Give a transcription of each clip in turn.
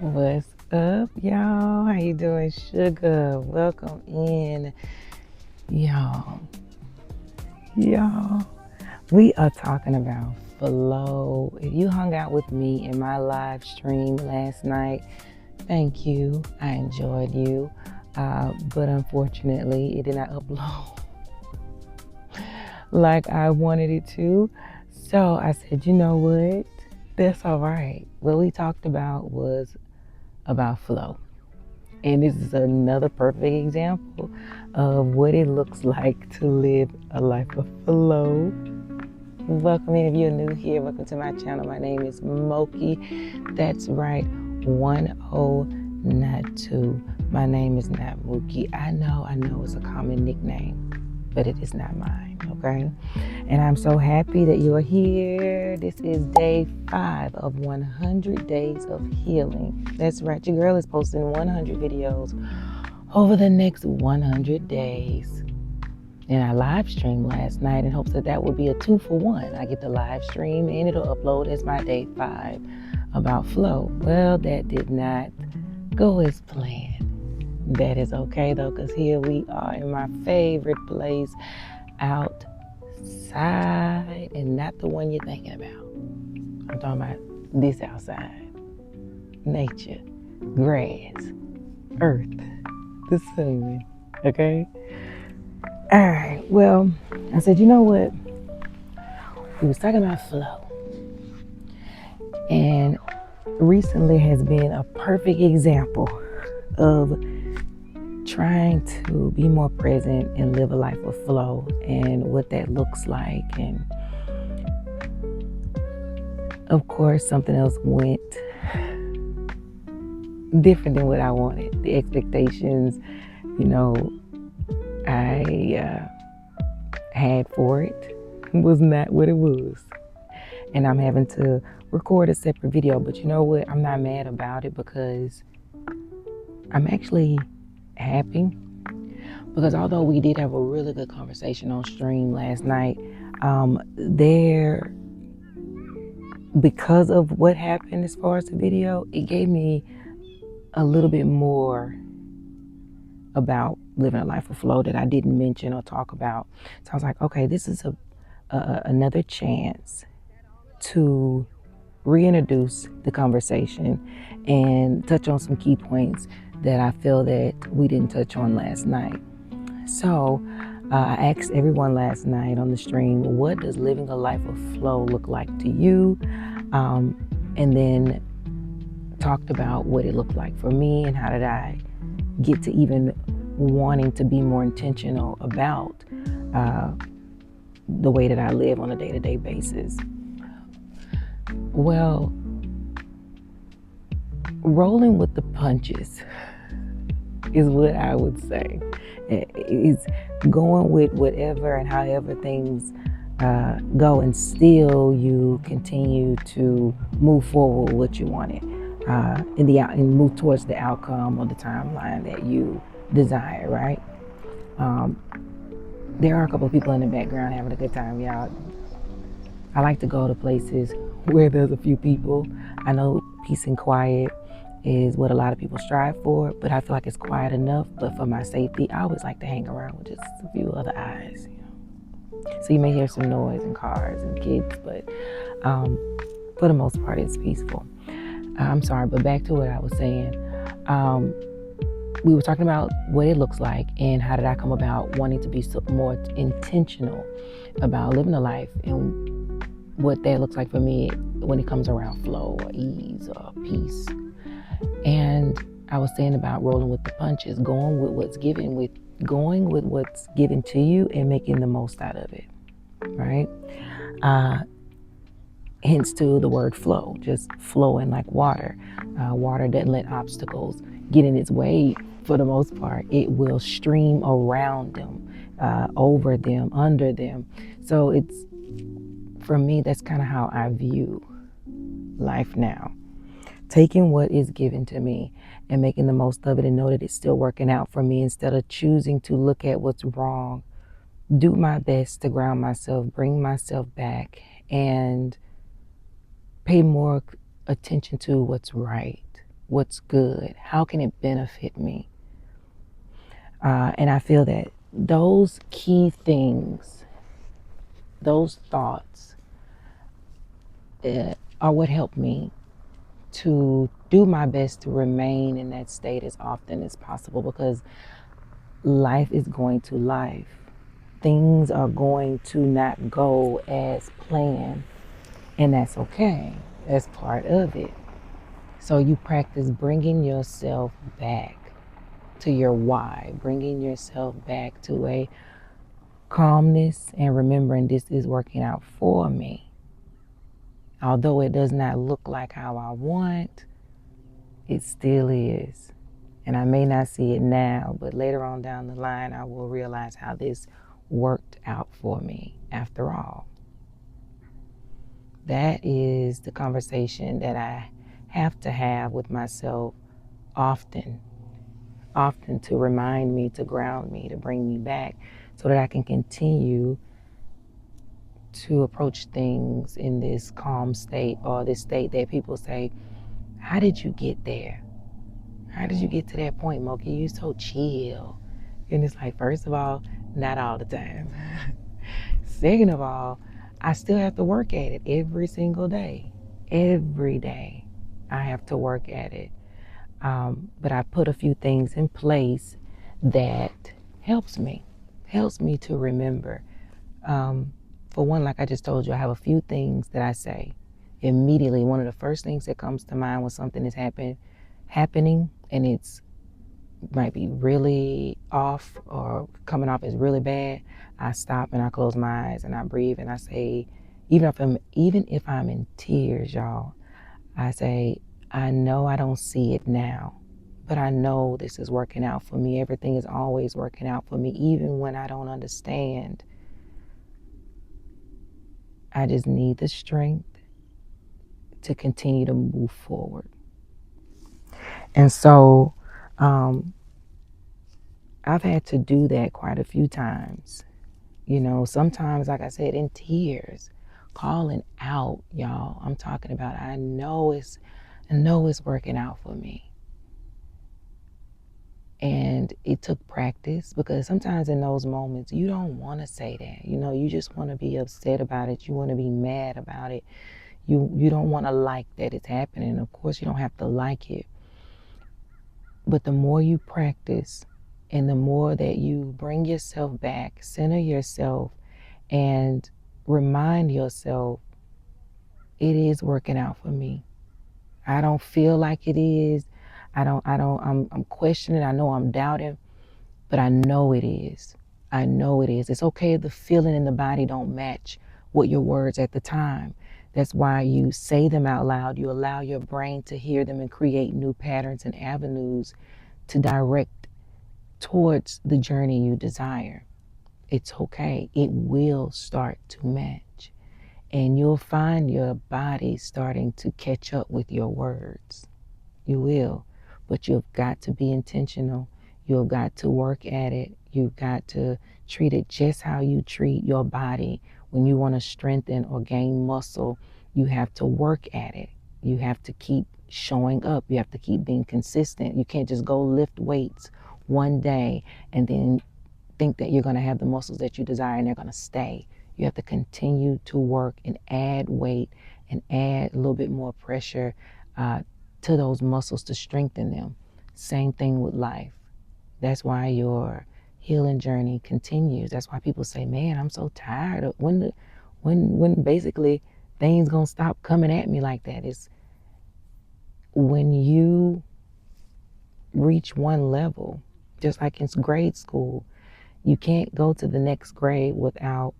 What's up, y'all? How you doing, sugar? Welcome in, y'all. Y'all, we are talking about flow. If you hung out with me in my live stream last night, thank you. I enjoyed you. But unfortunately, it did not upload like I wanted it to. So I said, you know what? That's all right. What we talked about was about flow. And this is another perfect example of what it looks like to live a life of flow. Welcome in if you're new here. Welcome to my channel. My name is Moki. That's right, 1-0, not 2. My name is not Mookie. I know it's a common nickname, but it is not mine, okay? And I'm so happy that you're here. This is day 5 of 100 days of healing. That's right, your girl is posting 100 videos over the next 100 days. And I live streamed last night in hopes that that would be a 2-for-1. I get the live stream and it'll upload as my day 5 about flow. Well, that did not go as planned. That is okay though, because here we are in my favorite place, outside, and not the one you're thinking about. I'm talking about this outside. Nature, grass, earth, the sun, okay? All right, well, I said, you know what? We was talking about flow. And recently has been a perfect example of trying to be more present and live a life of flow and what that looks like. And of course, something else went different than what I wanted. The expectations, I had for it was not what it was. And I'm having to record a separate video. But you know what? I'm not mad about it because I'm actually happy. Because although we did have a really good conversation on stream last night, because of what happened as far as the video, it gave me a little bit more about living a life of flow that I didn't mention or talk about. So I was like, okay, this is another chance to reintroduce the conversation and touch on some key points that I feel that we didn't touch on last night. So I asked everyone last night on the stream, what does living a life of flow look like to you? And then talked about what it looked like for me and how did I get to even wanting to be more intentional about the way that I live on a day-to-day basis. Well, rolling with the punches is what I would say. It's going with whatever and however things go, and still you continue to move forward with what you wanted and move towards the outcome or the timeline that you desire, right? There are a couple of people in the background having a good time, y'all. I like to go to places where there's a few people. I know peace and quiet is what a lot of people strive for, but I feel like it's quiet enough. But for my safety, I always like to hang around with just a few other eyes. So you may hear some noise and cars and kids, but for the most part, it's peaceful. I'm sorry, but back to what I was saying. We were talking about what it looks like and how did I come about wanting to be more intentional about living a life and what that looks like for me when it comes around flow or ease or peace. And I was saying about rolling with the punches, going with what's given to you and making the most out of it, right? Hence to the word flow, just flowing like water. Water doesn't let obstacles get in its way for the most part. It will stream around them, over them, under them. So for me, that's kind of how I view life now. Taking what is given to me and making the most of it and know that it's still working out for me instead of choosing to look at what's wrong. Do my best to ground myself, bring myself back, and pay more attention to what's right. what's good, how can it benefit me? And I feel that those key things, those thoughts, are what help me to do my best to remain in that state as often as possible, because life is going to life. Things are going to not go as planned, and that's okay. That's part of it. So you practice bringing yourself back to your why, bringing yourself back to a calmness and remembering this is working out for me. Although it does not look like how I want, it still is. And I may not see it now, but later on down the line, I will realize how this worked out for me after all. That is the conversation that I have to have with myself often to remind me, to ground me, to bring me back so that I can continue to approach things in this calm state, or this state that people say, how did you get there? How did you get to that point, Moki? You're so chill. And it's like, first of all, not all the time. Second of all, I still have to work at it every single day. Every day I have to work at it. But I put a few things in place that helps me to remember. For one, like I just told you, I have a few things that I say immediately. One of the first things that comes to mind when something is happening and it's might be really off or coming off as really bad, I stop and I close my eyes and I breathe and I say, even if I'm in tears, y'all, I say, I know I don't see it now, but I know this is working out for me. Everything is always working out for me, even when I don't understand. I just need the strength to continue to move forward. And so I've had to do that quite a few times. Sometimes, like I said, in tears, calling out, y'all. I'm talking about, I know it's working out for me. And it took practice, because sometimes in those moments, you don't want to say that. You just want to be upset about it. You want to be mad about it. You don't want to like that it's happening. Of course, you don't have to like it. But the more you practice and the more that you bring yourself back, center yourself, and remind yourself, it is working out for me. I don't feel like it is. I'm questioning. I know I'm doubting, but I know it is. I know it is. It's okay if the feeling in the body don't match what your words at the time. That's why you say them out loud. You allow your brain to hear them and create new patterns and avenues to direct towards the journey you desire. It's okay. It will start to match. And you'll find your body starting to catch up with your words. You will. But you've got to be intentional. You've got to work at it. You've got to treat it just how you treat your body. When you want to strengthen or gain muscle, you have to work at it. You have to keep showing up. You have to keep being consistent. You can't just go lift weights one day and then think that you're going to have the muscles that you desire and they're going to stay. You have to continue to work and add weight and add a little bit more pressure to those muscles to strengthen them. Same thing with life. That's why your healing journey continues. That's why people say, man, I'm so tired of when basically things gonna stop coming at me like that. It's when you reach one level, just like in grade school, you can't go to the next grade without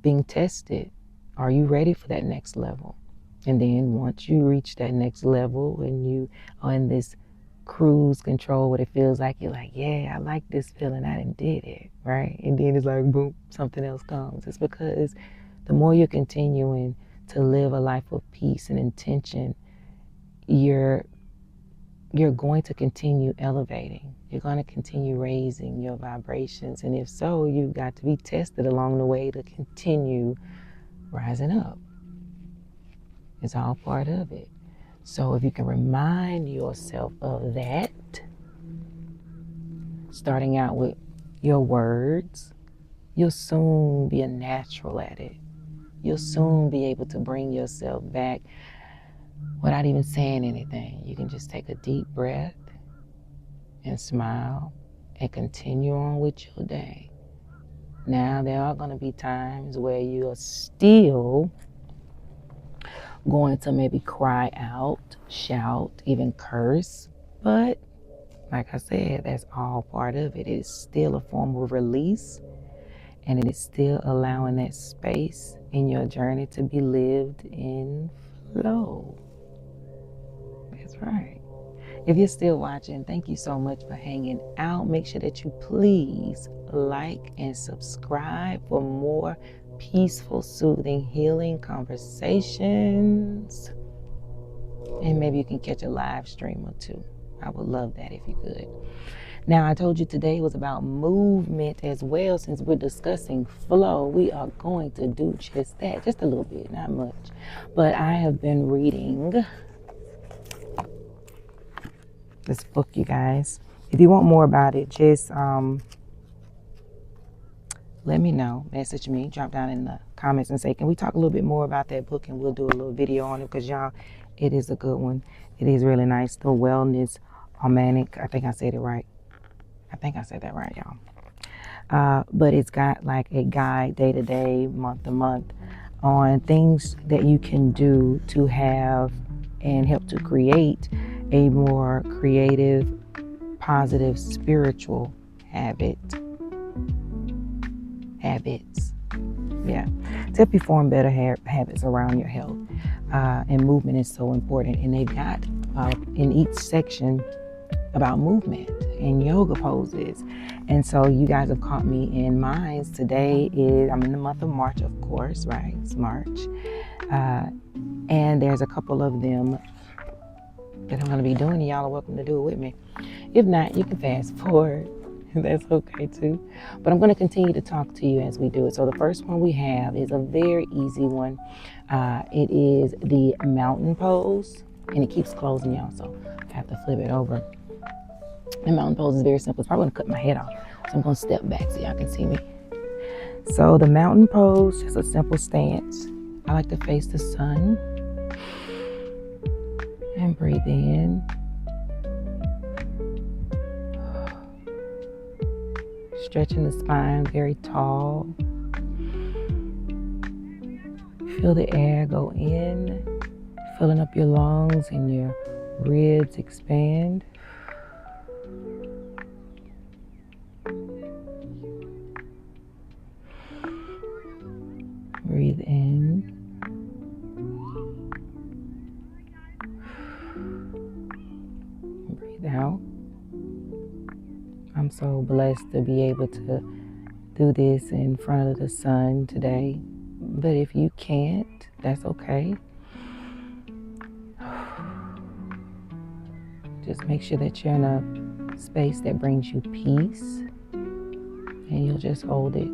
being tested. Are you ready for that next level? And then once you reach that next level and you are in this cruise control, what it feels like, you're like, yeah, I like this feeling, I done did it, right? And then it's like, boom, something else comes. It's because the more you're continuing to live a life of peace and intention, you're going to continue elevating. You're going to continue raising your vibrations. And if so, you've got to be tested along the way to continue rising up. It's all part of it. So if you can remind yourself of that, starting out with your words, you'll soon be a natural at it. You'll soon be able to bring yourself back without even saying anything. You can just take a deep breath and smile and continue on with your day. Now, there are going to be times where you are still going to maybe cry out, shout, even curse. But like I said, that's all part of it. It is still a form of release, and it is still allowing that space in your journey to be lived in flow. That's right. If you're still watching, thank you so much for hanging out. Make sure that you please like and subscribe for more peaceful, soothing, healing conversations. And maybe you can catch a live stream or two. I would love that if you could. Now, I told you today was about movement as well. Since we're discussing flow, we are going to do just that. Just a little bit, not much. But I have been reading this book, you guys. If you want more about it, just let me know. Message me, drop down in the comments and say, can we talk a little bit more about that book, and we'll do a little video on it, because y'all, it is a good one. It is really nice. The Wellness Almanac. I think I said it right. I think I said that right, y'all. But it's got like a guide day to day, month to month, on things that you can do to have and help to create a more creative, positive, spiritual habits. Yeah, to help you form better habits around your health. And movement is so important. And they've got in each section about movement and yoga poses. And so you guys have caught me in minds. Today is, I'm in the month of March, of course, right? It's March. And there's a couple of them that I'm going to be doing, and y'all are welcome to do it with me. If not, you can fast forward. That's okay too. But I'm going to continue to talk to you as we do it. So the first one we have is a very easy one. It is the mountain pose, and it keeps closing, y'all, so I have to flip it over. The mountain pose is very simple. It's probably going to cut my head off, so I'm going to step back so y'all can see me. So the mountain pose is a simple stance. I like to face the sun and breathe in. Stretching the spine very tall. Feel the air go in, filling up your lungs, and your ribs expand. Breathe in. Breathe out. I'm so blessed to be able to do this in front of the sun today. But if you can't, that's okay. Just make sure that you're in a space that brings you peace. And you'll just hold it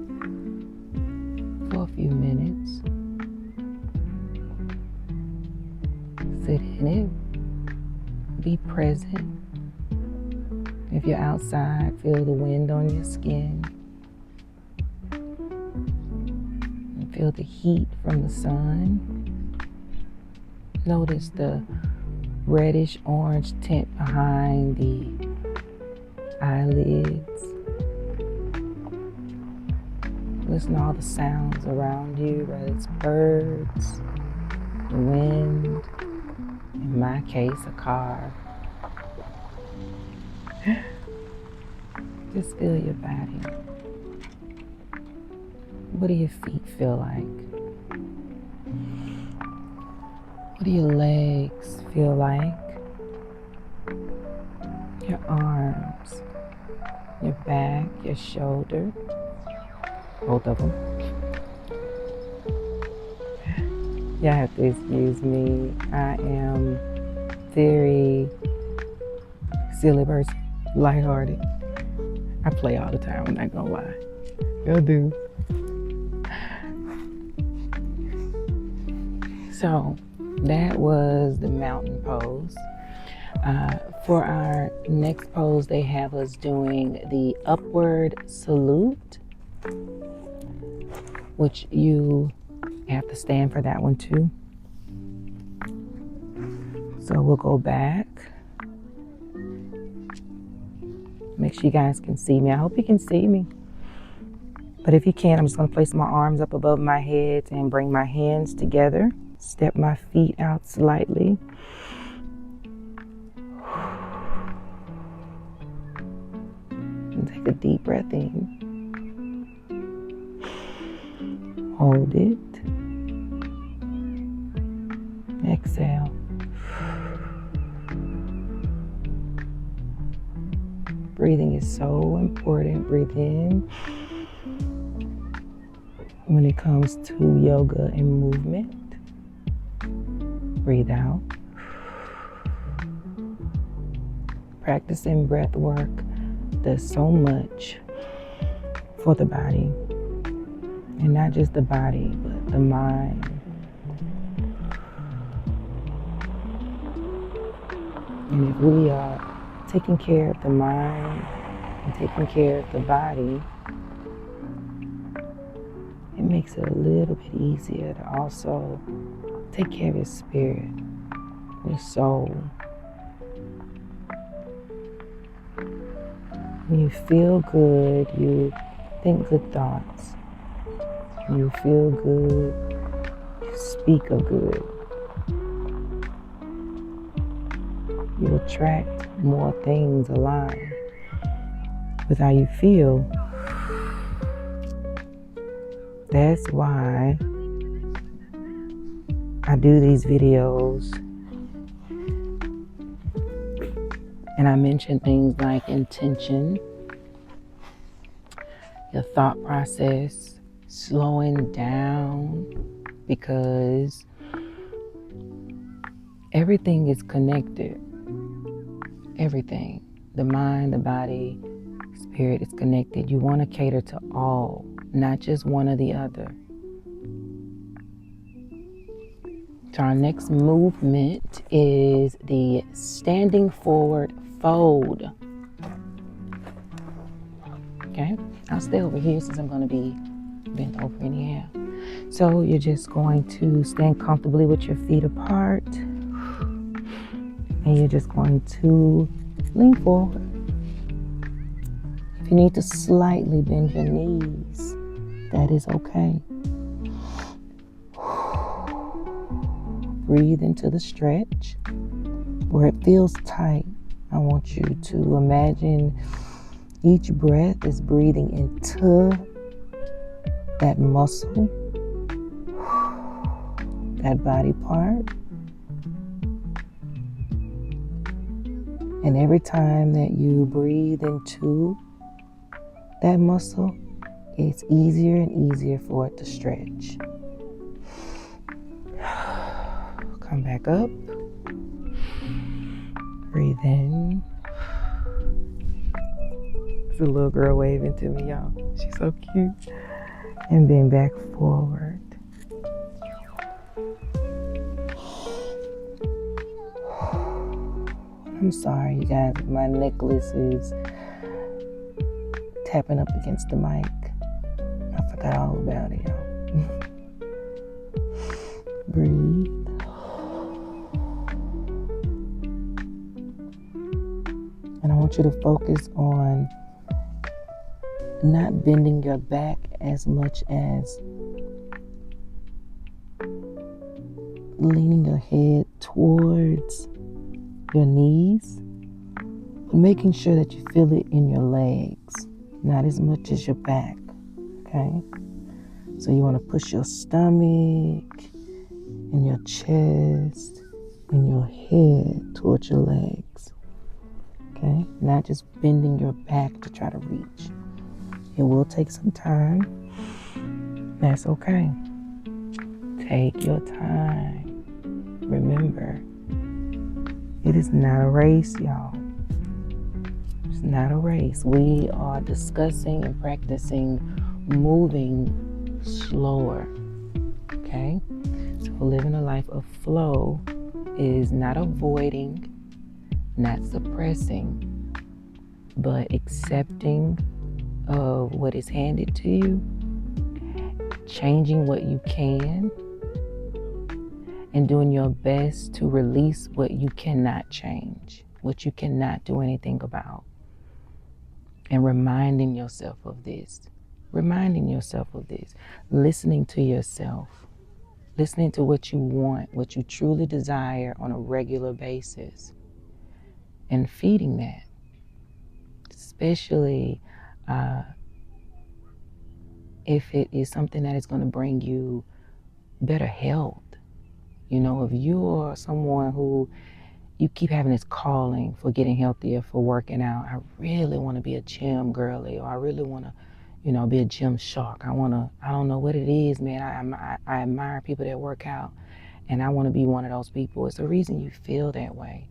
for a few minutes. Sit in it. Be present. If you're outside, feel the wind on your skin. And feel the heat from the sun. Notice the reddish orange tint behind the eyelids. Listen to all the sounds around you, whether it's birds, the wind, in my case, a car. Just feel your body. What do your feet feel like? What do your legs feel like? Your arms, your back, your shoulder, both of them. Y'all have to excuse me. I am very silly person, lighthearted. I play all the time, I'm not gonna lie. I do. So, that was the mountain pose. For our next pose, they have us doing the upward salute, which you have to stand for that one too. So we'll go back. Make sure you guys can see me. I hope you can see me. But if you can't, I'm just going to place my arms up above my head and bring my hands together. Step my feet out slightly. And take a deep breath in. Hold it. Exhale. Breathing is so important. Breathe in when it comes to yoga and movement. Breathe out. Practicing breath work does so much for the body. And not just the body, but the mind. And if we are taking care of the mind and taking care of the body, it makes it a little bit easier to also take care of your spirit, your soul. When you feel good, you think good thoughts. When you feel good, you speak of good. You attract more things aligned with how you feel. That's why I do these videos and I mention things like intention, your thought process, slowing down, because everything is connected. Everything. The mind, the body, spirit is connected. You want to cater to all, not just one or the other. So our next movement is the standing forward fold. Okay, I'll stay over here since I'm going to be bent over anyhow. So you're just going to stand comfortably with your feet apart. And you're just going to lean forward. If you need to slightly bend your knees, that is okay. Breathe into the stretch. Where it feels tight, I want you to imagine each breath is breathing into that muscle, that body part. And every time that you breathe into that muscle, it's easier and easier for it to stretch. Come back up. Breathe in. It's a little girl waving to me, y'all. She's so cute. And then back forward. I'm sorry, you guys. My necklace is tapping up against the mic. I forgot all about it, y'all. Breathe. And I want you to focus on not bending your back as much as leaning your head towards your knees, making sure that you feel it in your legs, not as much as your back, okay? So you want to push your stomach and your chest and your head towards your legs, okay? Not just bending your back to try to reach. It will take some time. That's okay. Take your time. Remember, it is not a race, y'all. It's not a race. We are discussing and practicing moving slower, okay? So living a life of flow is not avoiding, not suppressing, but accepting of what is handed to you, changing what you can, and doing your best to release what you cannot change, what you cannot do anything about. And reminding yourself of this, listening to yourself, listening to what you want, what you truly desire on a regular basis, and feeding that, especially if it is something that is going to bring you better health. You know, if you're someone who you keep having this calling for getting healthier, for working out, I really want to be a gym girly, or I really want to, be a gym shark. I don't know what it is, man. I admire people that work out, and I want to be one of those people. It's the reason you feel that way.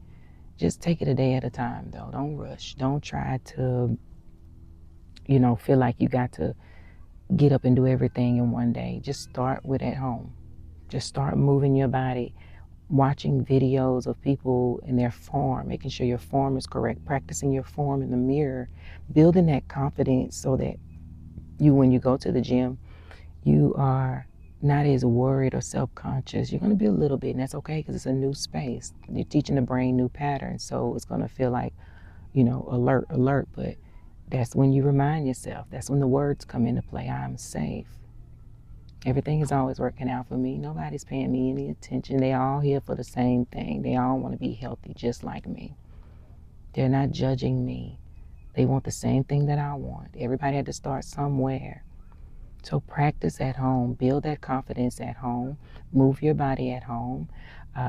Just take it a day at a time, though. Don't rush. Don't try to, feel like you got to get up and do everything in one day. Just start with at home. Just start moving your body, watching videos of people in their form, making sure your form is correct, practicing your form in the mirror, building that confidence so that when you go to the gym, you are not as worried or self-conscious. You're going to be a little bit, and that's okay because it's a new space. You're teaching the brain new patterns, so it's going to feel like, alert, but that's when you remind yourself. That's when the words come into play. I'm safe. Everything is always working out for me. Nobody's paying me any attention. They all here for the same thing. They all want to be healthy just like me. They're not judging me. They want the same thing that I want. Everybody had to start somewhere. So practice at home. Build that confidence at home. Move your body at home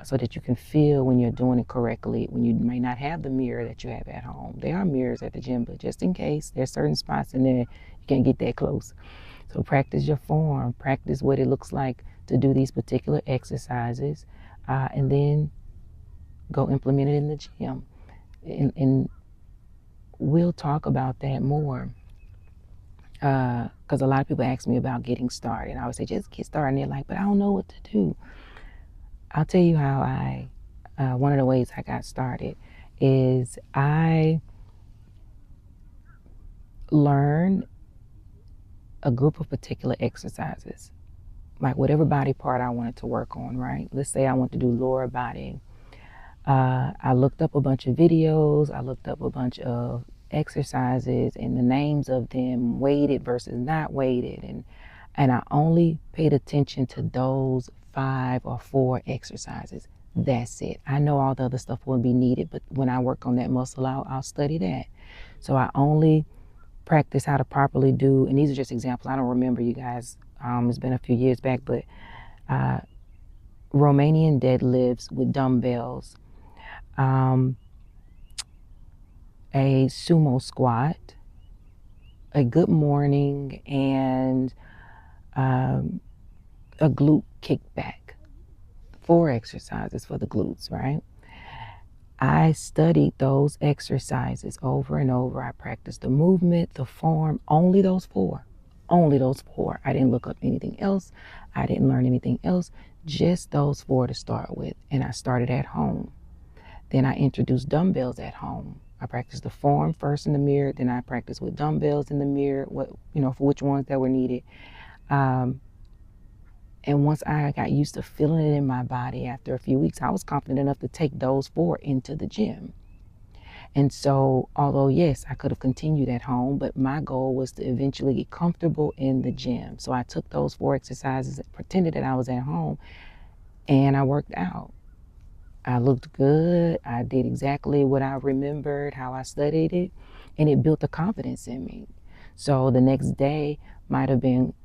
so that you can feel when you're doing it correctly, when you may not have the mirror that you have at home. There are mirrors at the gym, but just in case, there's certain spots in there you can't get that close. So practice your form, practice what it looks like to do these particular exercises, and then go implement it in the gym. And we'll talk about that more because a lot of people ask me about getting started. I always say, just get started. And they're like, but I don't know what to do. I'll tell you how one of the ways I got started is I learned a group of particular exercises, like whatever body part I wanted to work on, right? Let's say I want to do lower body. I looked up a bunch of videos. I looked up a bunch of exercises and the names of them, weighted versus not weighted. And I only paid attention to those 5 or 4 exercises. That's it. I know all the other stuff will be needed, but when I work on that muscle out, I'll study that. So I only practice how to properly do, and these are just examples. I don't remember, you guys. It's been a few years back, but Romanian deadlifts with dumbbells, a sumo squat, a good morning, and a glute kickback. 4 exercises for the glutes, right? I studied those exercises over and over. I practiced the movement, the form, only those 4. Only those 4. I didn't look up anything else. I didn't learn anything else. Just those 4 to start with. And I started at home. Then I introduced dumbbells at home. I practiced the form first in the mirror. Then I practiced with dumbbells in the mirror, for which ones that were needed. And once I got used to feeling it in my body after a few weeks, I was confident enough to take those 4 into the gym. And so, although yes, I could have continued at home, but my goal was to eventually get comfortable in the gym. So I took those 4 exercises and pretended that I was at home, and I worked out. I looked good. I did exactly what I remembered, how I studied it, and it built the confidence in me. So the next day might have been,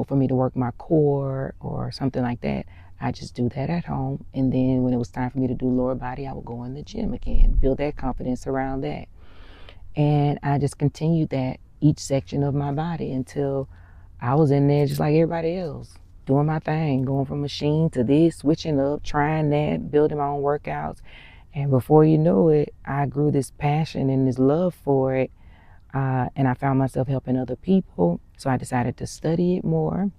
for me to work my core or something like that. I just do that at home. And then when it was time for me to do lower body, I would go in the gym again, build that confidence around that. And I just continued that each section of my body until I was in there just like everybody else, doing my thing, going from machine to this, switching up, trying that, building my own workouts. And before you know it, I grew this passion and this love for it. And I found myself helping other people. So I decided to study it more.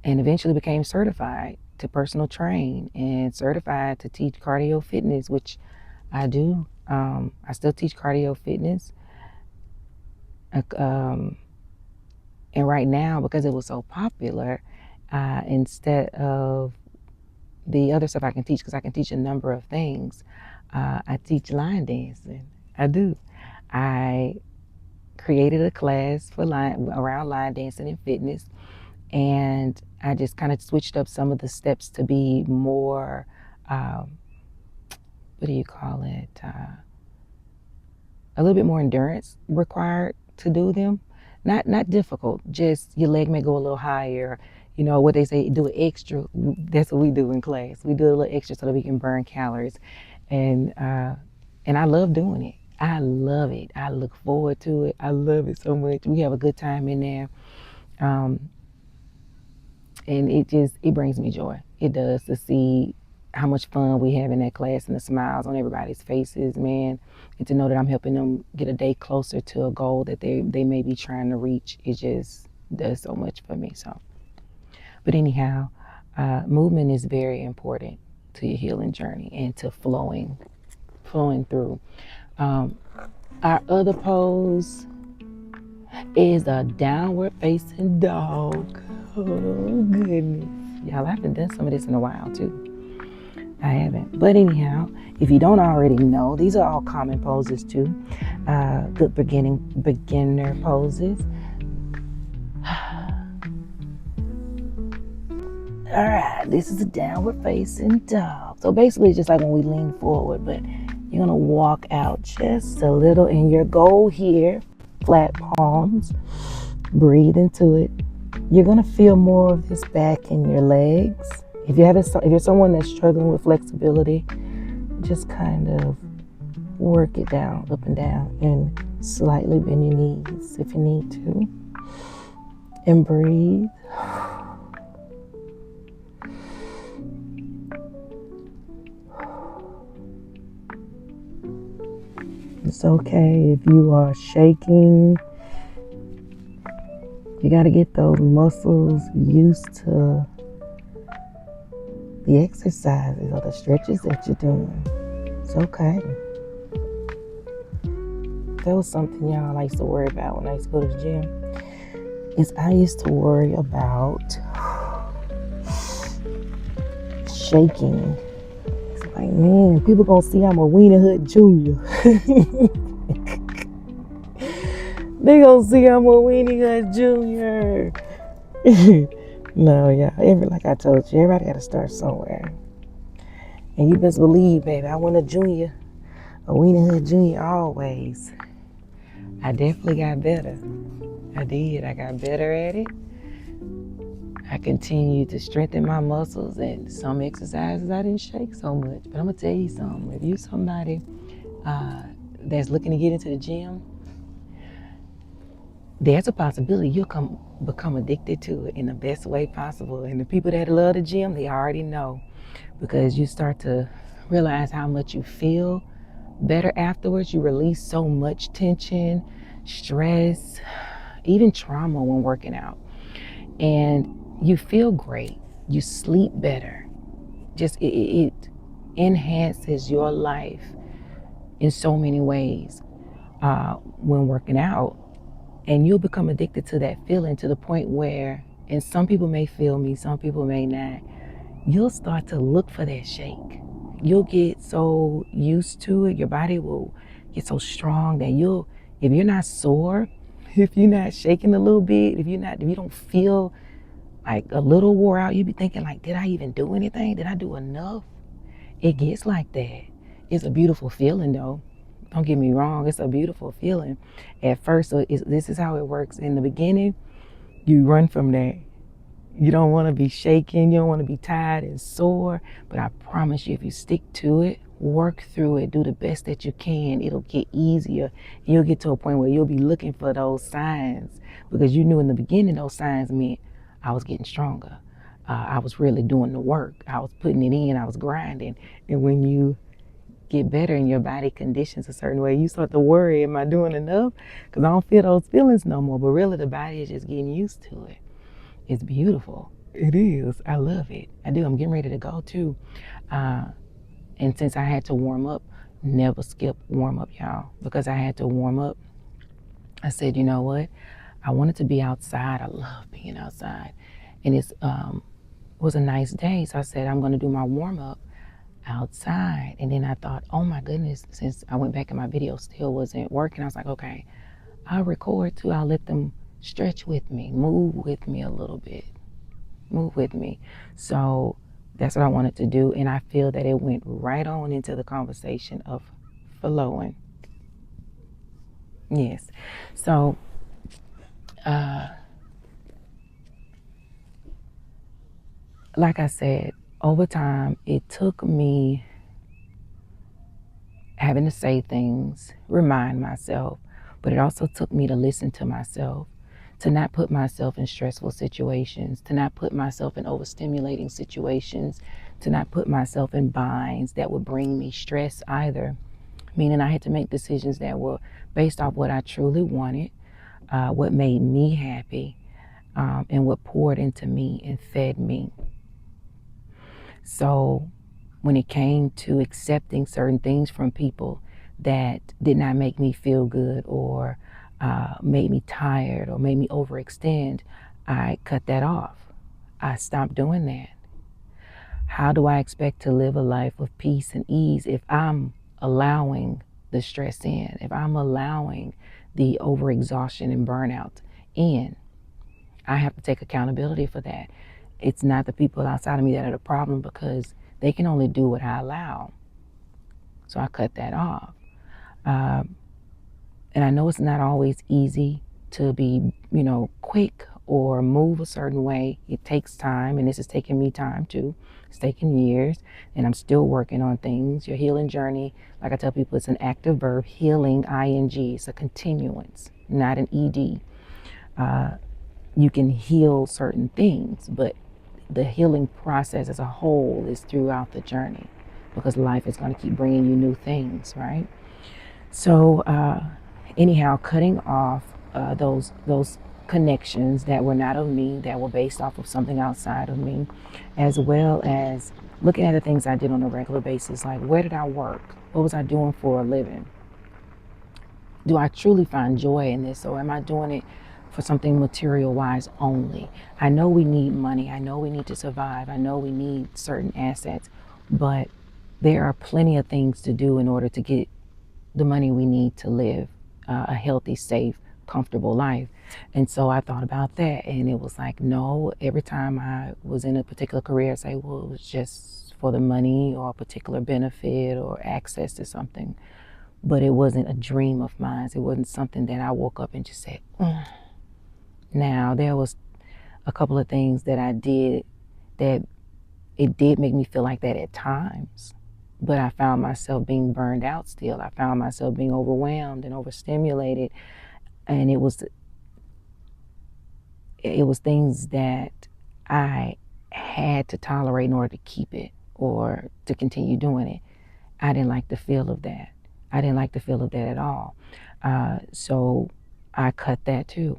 and eventually became certified to personal train and certified to teach cardio fitness, which I do. I still teach cardio fitness. Um, and right now, because it was so popular, instead of the other stuff I can teach, because I can teach a number of things, I teach line dancing. I do. I created a class for around line dancing and fitness, and I just kind of switched up some of the steps to be more, um, what do you call it? A little bit more endurance required to do them. Not difficult. Just your leg may go a little higher. You know what they say, do an extra. That's what we do in class. We do a little extra so that we can burn calories, and uh, and I love doing it. I love it. I look forward to it. I love it so much. We have a good time in there. Um, and it brings me joy. It does, to see how much fun we have in that class and the smiles on everybody's faces, man, and to know that I'm helping them get a day closer to a goal that they may be trying to reach. It just does so much for me. So, but anyhow, movement is very important to your healing journey and to flowing through. um, our other pose is a downward facing dog. Oh goodness, y'all, I haven't done some of this in a while too. I haven't. But anyhow, if you don't already know, these are all common poses too. Good beginner poses. All right, this is a downward facing dog. So basically, it's just like when we lean forward, but you're gonna walk out just a little. And your goal here, flat palms, breathe into it. You're gonna feel more of this back in your legs. If you're someone that's struggling with flexibility, just kind of work it down, up and down, and slightly bend your knees if you need to. And breathe. It's okay if you are shaking. You got to get those muscles used to the exercises or the stretches that you're doing. It's okay. That was something, y'all, I used to worry about when I used to go to the gym. Is I used to worry about shaking. It's like, man, people gonna see I'm a Weenie Hood Jr. They gonna see I'm a Weenie Hood Jr. No, yeah, like I told you, everybody gotta start somewhere. And you best believe, baby, I want a junior, a Weenie Hood Jr. always. I definitely got better. I did. I got better at it. I continued to strengthen my muscles, and some exercises I didn't shake so much. But I'm gonna tell you something. If you're somebody that's looking to get into the gym, there's a possibility you'll become addicted to it in the best way possible. And the people that love the gym, they already know, because you start to realize how much you feel better afterwards. You release so much tension, stress, even trauma when working out. And you feel great. You sleep better. Just it enhances your life in so many ways when working out. And you'll become addicted to that feeling, to the point where, and some people may feel me, some people may not, you'll start to look for that shake. You'll get so used to it. Your body will get so strong that if you're not sore, if you're not shaking a little bit, if you don't feel like a little wore out, you be thinking like, did I even do anything? Did I do enough? It gets like that. It's a beautiful feeling though. Don't get me wrong, it's a beautiful feeling. At first, this is how it works. In the beginning, you run from that. You don't want to be shaking, you don't want to be tired and sore, but I promise you, if you stick to it, work through it, do the best that you can, it'll get easier. You'll get to a point where you'll be looking for those signs, because you knew in the beginning those signs meant I was getting stronger. I was really doing the work. I was putting it in, I was grinding. And when you get better and your body conditions a certain way, you start to worry, am I doing enough? Because I don't feel those feelings no more. But really, the body is just getting used to it. It's beautiful. It is. I love it. I do. I'm getting ready to go too. Uh, and since I had to warm up, never skip warm up, y'all, because I had to warm up. I said, you know what? I wanted to be outside. I love being outside, and was a nice day. So I said, I'm going to do my warm up outside. And then I thought, oh my goodness, since I went back and my video still wasn't working, I was like, okay, I'll record too. I'll let them stretch with me, move with me a little bit, move with me. So that's what I wanted to do. And I feel that it went right on into the conversation of flowing. Yes. So, like I said, over time, it took me having to say things, remind myself, but it also took me to listen to myself, to not put myself in stressful situations, to not put myself in overstimulating situations, to not put myself in binds that would bring me stress either. Meaning I had to make decisions that were based off what I truly wanted, what made me happy, and what poured into me and fed me. So when it came to accepting certain things from people that did not make me feel good or made me tired or made me overextend, I cut that off. I stopped doing that. How do I expect to live a life of peace and ease if I'm allowing the stress in, if I'm allowing the overexhaustion and burnout in? I have to take accountability for that. It's not the people outside of me that are the problem because they can only do what I allow. So I cut that off. And I know it's not always easy to be, quick or move a certain way. It takes time, and this is taking me time too. It's taking years, and I'm still working on things. Your healing journey, like I tell people, it's an active verb, healing, ing. It's a continuance, not an ed. You can heal certain things, but the healing process as a whole is throughout the journey because life is going to keep bringing you new things, right? So, anyhow, cutting off those connections that were not of me, that were based off of something outside of me, as well as looking at the things I did on a regular basis, like where did I work? What was I doing for a living? Do I truly find joy in this, or am I doing it for something material wise only? I know we need money. I know we need to survive. I know we need certain assets, but there are plenty of things to do in order to get the money we need to live a healthy, safe, comfortable life. And so I thought about that, and it was like, no, every time I was in a particular career, I say, well, it was just for the money or a particular benefit or access to something. But it wasn't a dream of mine. It wasn't something that I woke up and just said, mm. Now, there was a couple of things that I did that it did make me feel like that at times. But I found myself being burned out still. I found myself being overwhelmed and overstimulated. And it was things that I had to tolerate in order to keep it or to continue doing it. I didn't like the feel of that. I didn't like the feel of that at all. So I cut that too.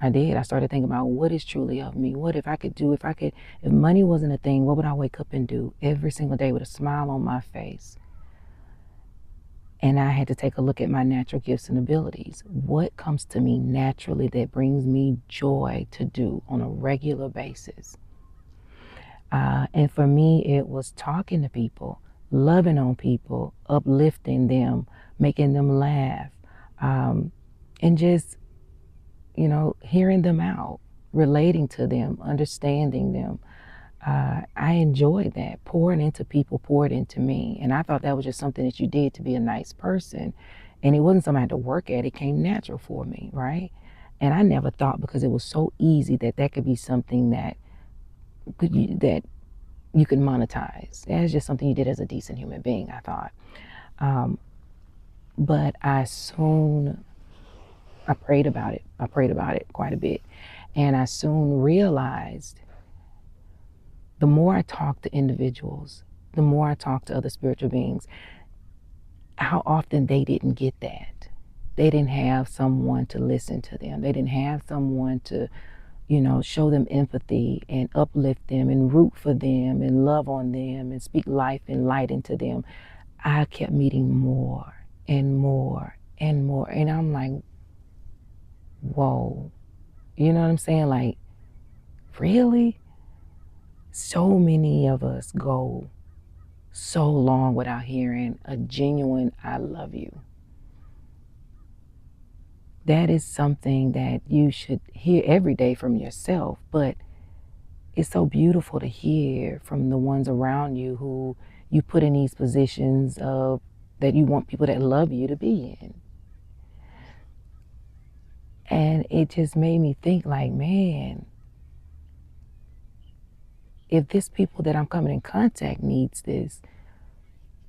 I did. I started thinking about what is truly of me. What if I could do, if money wasn't a thing, what would I wake up and do every single day with a smile on my face? And I had to take a look at my natural gifts and abilities. What comes to me naturally that brings me joy to do on a regular basis? And for me, it was talking to people, loving on people, uplifting them, making them laugh, and just, hearing them out, relating to them, understanding them. I enjoyed that. Pouring into people, poured into me. And I thought that was just something that you did to be a nice person. And it wasn't something I had to work at. It came natural for me, right? And I never thought, because it was so easy, that could be something that you could monetize. That's just something you did as a decent human being, I thought. But I prayed about it. I prayed about it quite a bit. And I soon realized the more I talked to individuals, the more I talked to other spiritual beings, how often they didn't get that. They didn't have someone to listen to them. They didn't have someone to show them empathy and uplift them and root for them and love on them and speak life and light into them, I kept meeting more and more and more. And I'm like, whoa, you know what I'm saying? Like, really? So many of us go so long without hearing a genuine I love you. That is something that you should hear every day from yourself, but it's so beautiful to hear from the ones around you who you put in these positions of that you want people that love you to be in. And it just made me think like, man, if this people that I'm coming in contact needs this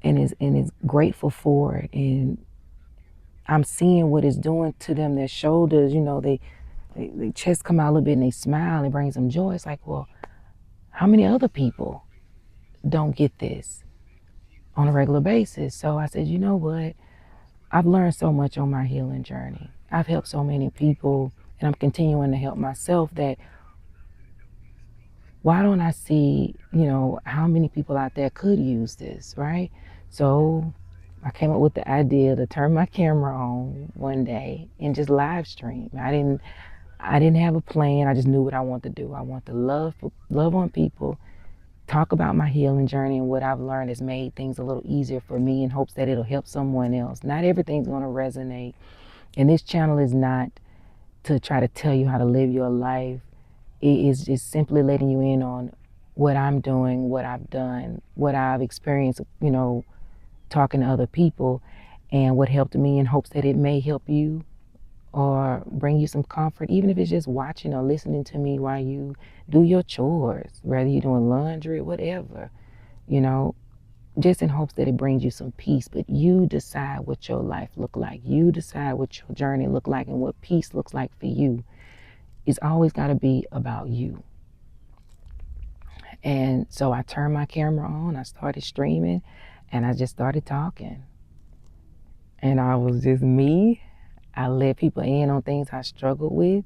and is grateful for it, and I'm seeing what it's doing to them, their shoulders, they chest come out a little bit and they smile and it brings them joy. It's like, well, how many other people don't get this on a regular basis? So I said, you know what? I've learned so much on my healing journey. I've helped so many people and I'm continuing to help myself that why don't I see, how many people out there could use this, right? So I came up with the idea to turn my camera on one day and just live stream. I didn't have a plan. I just knew what I wanted to do. I want to love on people, talk about my healing journey and what I've learned has made things a little easier for me in hopes that it'll help someone else. Not everything's going to resonate. And this channel is not to try to tell you how to live your life. It is just simply letting you in on what I'm doing, what I've done, what I've experienced, talking to other people and what helped me in hopes that it may help you or bring you some comfort, even if it's just watching or listening to me while you do your chores, whether you're doing laundry, whatever, you know, just in hopes that it brings you some peace. But you decide what your life look like. You decide what your journey look like and what peace looks like for you. It's always got to be about you. And so I turned my camera on, I started streaming, and I just started talking. And I was just me. I let people in on things I struggled with.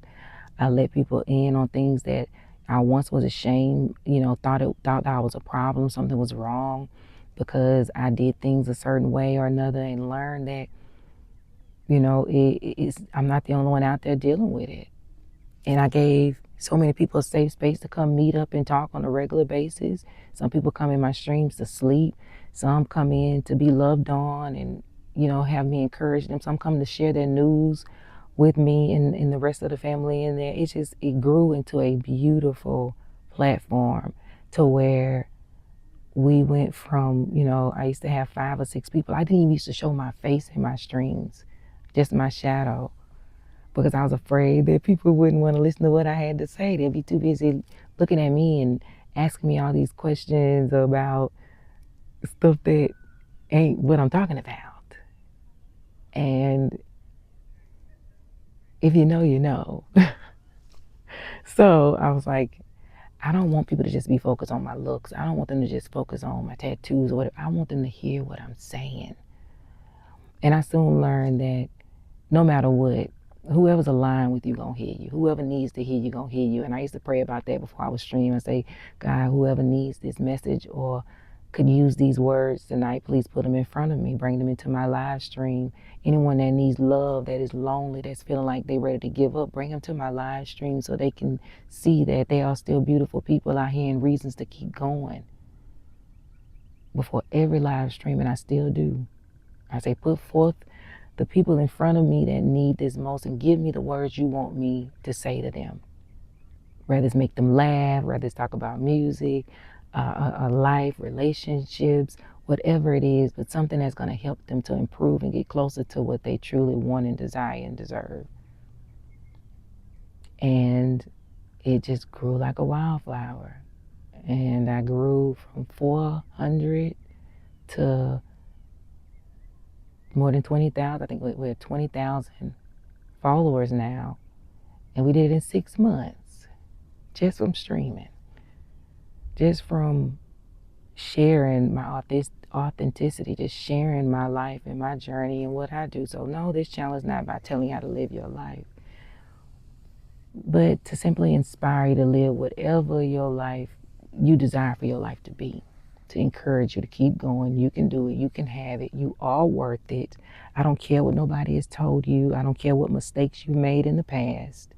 I let people in on things that I once was ashamed, thought that I was a problem, something was wrong because I did things a certain way or another, and learned that, I'm not the only one out there dealing with it. And I gave so many people a safe space to come meet up and talk on a regular basis. Some people come in my streams to sleep. Some come in to be loved on and, have me encourage them. Some come to share their news with me and the rest of the family in there. It grew into a beautiful platform to where we went from, I used to have 5 or 6 people. I didn't even used to show my face in my streams, just my shadow, because I was afraid that people wouldn't want to listen to what I had to say. They'd be too busy looking at me and asking me all these questions about stuff that ain't what I'm talking about. And if you know, you know. So I was like, I don't want people to just be focused on my looks. I don't want them to just focus on my tattoos or whatever. I want them to hear what I'm saying. And I soon learned that no matter what, whoever's aligned with you gonna hear you. Whoever needs to hear you gonna hear you. And I used to pray about that before I was streaming. I say, God, whoever needs this message or could use these words tonight, please put them in front of me. Bring them into my live stream. Anyone that needs love, that is lonely, that's feeling like they're ready to give up, bring them to my live stream so they can see that they are still beautiful people out here and reasons to keep going. Before every live stream, and I still do. I say, put forth the people in front of me that need this most and give me the words you want me to say to them. Whether it's make them laugh, whether it's talk about music, life, relationships, whatever it is, but something that's going to help them to improve and get closer to what they truly want and desire and deserve. And it just grew like a wildflower. And I grew from 400 to more than 20,000. I think we're 20,000 followers now. And we did it in 6 months, just from streaming, just from sharing my authenticity, just sharing my life and my journey and what I do. So no, this channel is not about telling you how to live your life. but to simply inspire you to live whatever your life you desire for your life to be, to encourage you to keep going. You can do it. You can have it. You are worth it. I don't care what nobody has told you. I don't care what mistakes you made in the past.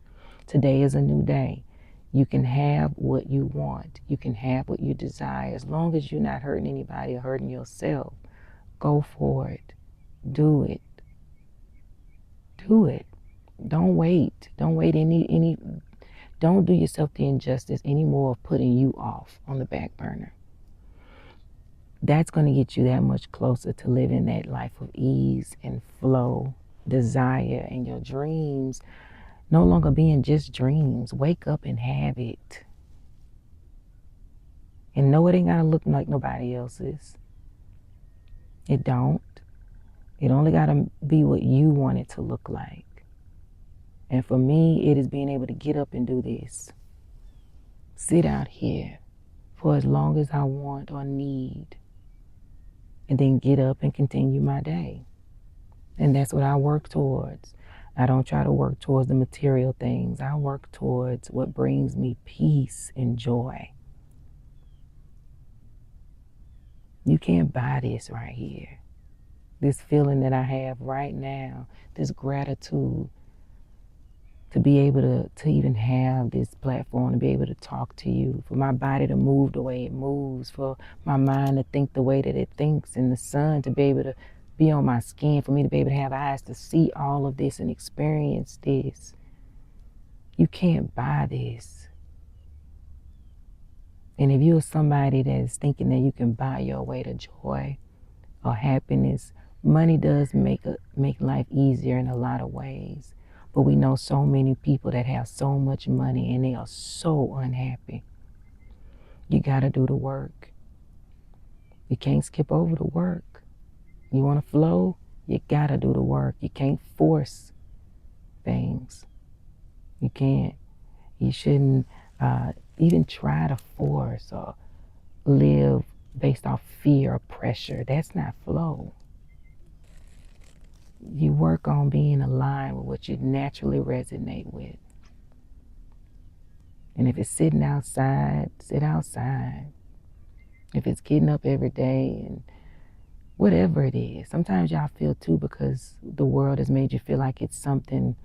Today is a new day. You can have what you want. You can have what you desire. As long as you're not hurting anybody or hurting yourself, go for it. Do it. Do it. Don't wait. Don't wait any don't do yourself the injustice anymore of putting you off on the back burner. That's going to get you that much closer to living that life of ease and flow, desire, and your dreams no longer being just dreams. Wake up and have it. And know it ain't got to look like nobody else's. It don't. It only got to be what you want it to look like. And for me, it is being able to get up and do this. Sit out here for as long as I want or need. And then get up and continue my day. And that's what I work towards. I don't try to work towards the material things. I work towards what brings me peace and joy. You can't buy this right here. This feeling that I have right now, this gratitude to be able to even have this platform, to be able to talk to you, for my body to move the way it moves, for my mind to think the way that it thinks, and the sun to be able to be on my skin, for me to be able to have eyes to see all of this and experience this. You can't buy this. And if you're somebody that is thinking that you can buy your way to joy or happiness, money does make life easier in a lot of ways. But we know so many people that have so much money and they are so unhappy. You got to do the work. You can't skip over the work. You want to flow? You got to do the work. You can't force things. You can't. You shouldn't even try to force or live based off fear or pressure. That's not flow. You work on being aligned with what you naturally resonate with. And if it's sitting outside, sit outside. If it's getting up every day and whatever it is. Sometimes y'all feel too because the world has made you feel like it's something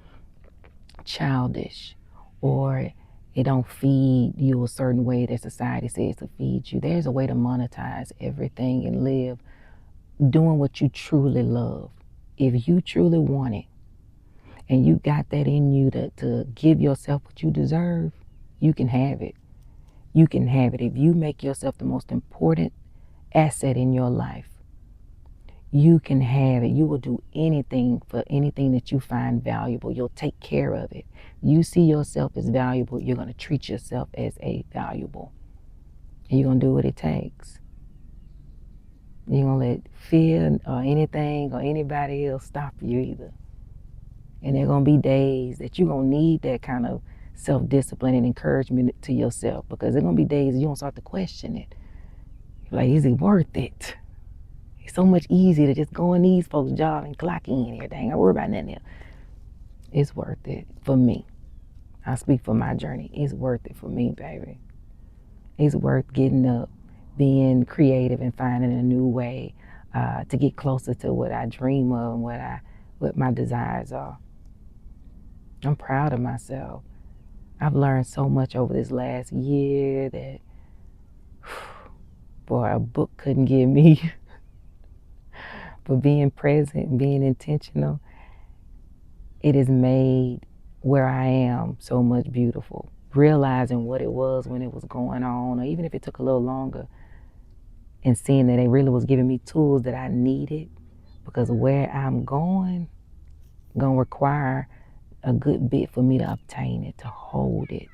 childish or it don't feed you a certain way that society says to feed you. There's a way to monetize everything and live doing what you truly love. If you truly want it and you got that in you to give yourself what you deserve, you can have it. You can have it. If you make yourself the most important asset in your life, you can have it. You will do anything for anything that you find valuable. You'll take care of it. You see yourself as valuable, you're going to treat yourself as a valuable. And you're going to do what it takes. You're going to let fear or anything or anybody else stop you either. And there are going to be days that you're going to need that kind of self-discipline and encouragement to yourself, because there are going to be days you're going to start to question it. Like, is it worth it? It's so much easier to just go in these folks' job and clock in and everything. I worry about nothing else. It's worth it for me. I speak for my journey. It's worth it for me, baby. It's worth getting up, being creative and finding a new way to get closer to what I dream of and what my desires are. I'm proud of myself. I've learned so much over this last year that, boy, a book couldn't give me. But being present and being intentional, it has made where I am so much beautiful. Realizing what it was when it was going on, or even if it took a little longer, and seeing that it really was giving me tools that I needed, because where I'm going gonna require a good bit for me to obtain it, to hold it.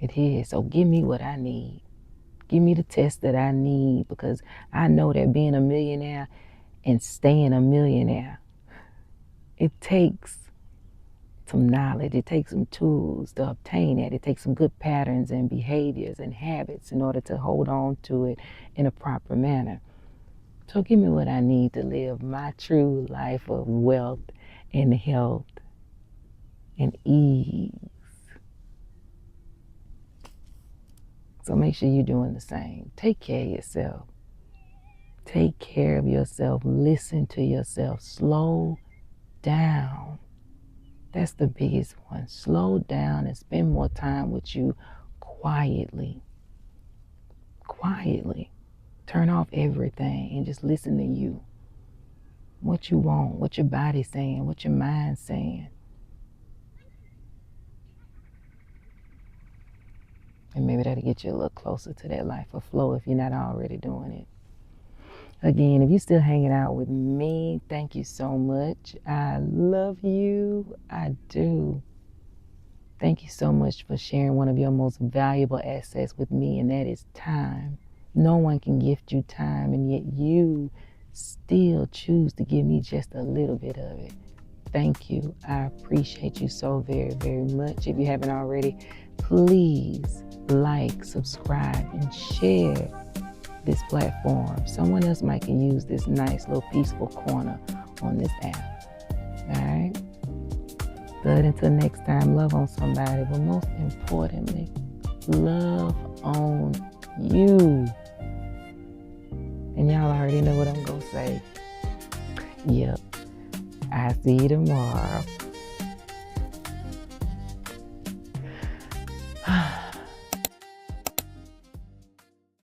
It is. So give me what I need. Give me the test that I need, because I know that being a millionaire and staying a millionaire, it takes some knowledge, it takes some tools to obtain it. It takes some good patterns and behaviors and habits in order to hold on to it in a proper manner. So give me what I need to live my true life of wealth and health and ease. So make sure you're doing the same. Take care of yourself. Take care of yourself. Listen to yourself. Slow down. That's the biggest one. Slow down and spend more time with you quietly. Quietly. Turn off everything and just listen to you. What you want, what your body's saying, what your mind's saying. And maybe that'll get you a little closer to that life of flow if you're not already doing it. Again, if you're still hanging out with me, thank you so much. I love you. I do. Thank you so much for sharing one of your most valuable assets with me, and that is time. No one can gift you time, and yet you still choose to give me just a little bit of it. Thank you. I appreciate you so very, very much. If you haven't already, please like, subscribe, and share this platform. Someone else might can use this nice little peaceful corner on this app. All right? But until next time, love on somebody, but most importantly, love on you. And y'all already know what I'm going to say. Yep. I see you tomorrow.